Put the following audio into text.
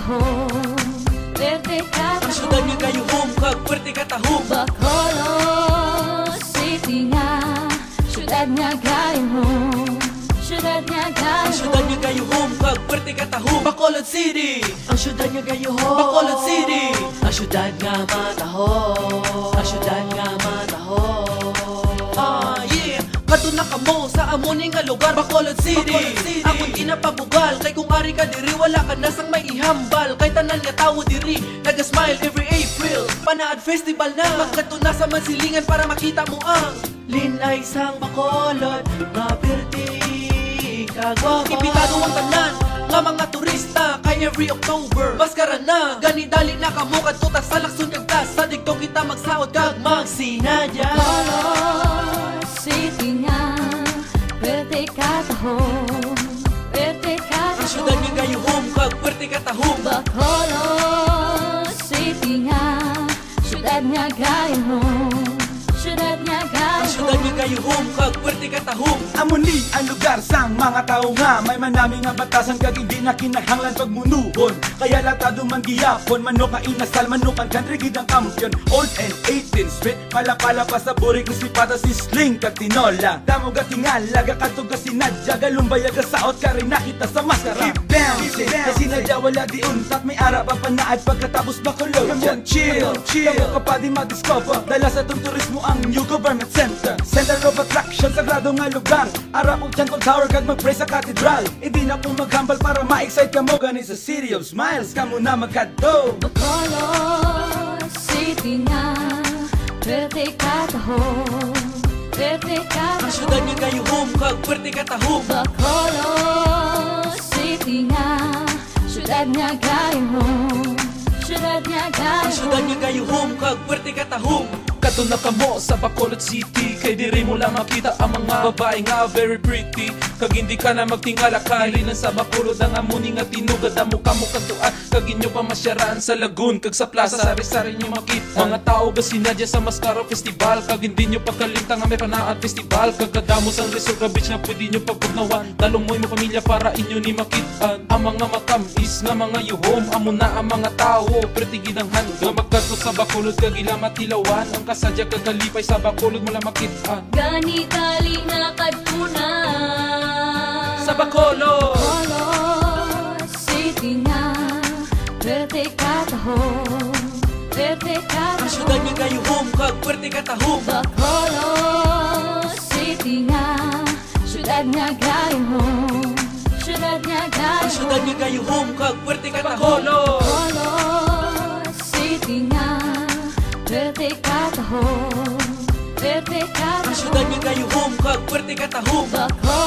tahong, pwerte ka tahong. Ang syudad nga gayuhom, kag pwerte ka tahong. Bacolod City nga, syudad nga gayuhom, syudad nga Ang syudad gayuhom. nga gayuhom, kag pwerte ka tahong. Bacolod City, Ang syudad nga gayuhom, Bacolod City, ang syudad nga matahong, ang syudad nga matahong. yeah. Kaduna ka mo sa amuning nga lugar, Bacolod City. Akong ginapabugal, kay kung ari ka diri, wala ka nasang may ihambal. Kay tanan nga tawo diri, naga-smile every April. Panaad festival na, magkatuna sa mansilingan para makita mo ang Linay sang Bacolod, mapirti kagwapo. Ibitado ang tanan nga mga turista, kay every October maskara na, ganidali na kamo kadto ta sa Lacson kag tas sa digtong kita magsaot kag magsinadya. Bacolod City nga, pwerte ka tahong, pwerte ka Ang syudad tahong. nga gayuhom, kag pwerte ka tahong. Bacolod City nga, syudad nga gayuhom, syudad nga Ang syudad gayuhom. nga gayuhom, kag pwerte ka tahong. Amuni ang lugar sang mga tao nga may manami nga batasan kag hindi na kinahanglan pagmunuhon. Kaya latado man giyapon, manok ka inasal, manok ang country gid ang kampiyon. Old and 18th Street, pala-pala pa sa burik ni si Pata si Sling kag tinola. Damo ga tingala, ga kadto ga sinadya, galumbay ga saot ka rin nakita sa maskara. Keep dancing, kasi sinadya wala di untat, may ara pa panaad pagkatapos Bacolod. Come on, chill, tamo ka pa di madiscover, dala sa tong turismo ang New Government Center. Center of attraction, sagrado nga lugar, ara po Tiangcong Tower kag mag-pray sa cathedral. Hindi na po maghambal para ma-excite ka mo, gani sa City of Smiles ka muna magkadto. Bacolod City nga, pwerte ka tahong, pwerte ka Ang syudad tahong. nga gayuhom, kag pwerte ka tahong. Bacolod City nga, syudad nga gayuhom, syudad nga Ang syudad gayuhom. nga gayuhom, kag pwerte ka tahong. Kaduna ka mo sa Bacolod City, kay diri mo lang makita ang mga babae nga very pretty. Kag hindi ka na magtingala kalinan sa Bacolod, ang amuni nga tinugad amo ka mo katuan. Kag inyo pa masyaraan sa lagoon, kag sa plaza sari-sari nyo makita mga tao ga sinadya sa Mascara Festival. Kag hindi nyo pagkalimta nga may panaad festival. Kag kadamos ang resort ka beach nga pwede nyo pagpugnawan. Talungoy mo pamilya para inyo ni makitaan. Ang mga matamis nga mga yuhom, amo na ang mga tao pretty ginanghan. Nga magkadto sa Bacolod kag ila matilawan, ang kasadya kag kalipay sa Bacolod mo lang makitaan. Gani dali na kaduna Sa Bacolod, Bacolod City nga, pwerte ka tahong, pwerte ka ang syudad nga tahong. gayuhom, kag pwerte ka tahong. Bacolod City nga, syudad nga gayuhom, syudad nga Ang syudad gayuhom. nga gayuhom, kag pwerte ka tahong. Bacolod City nga, pwerte ka tahong, pwerte ka Ang syudad tahong. nga gayuhom, kag pwerte ka tahong. Bacolod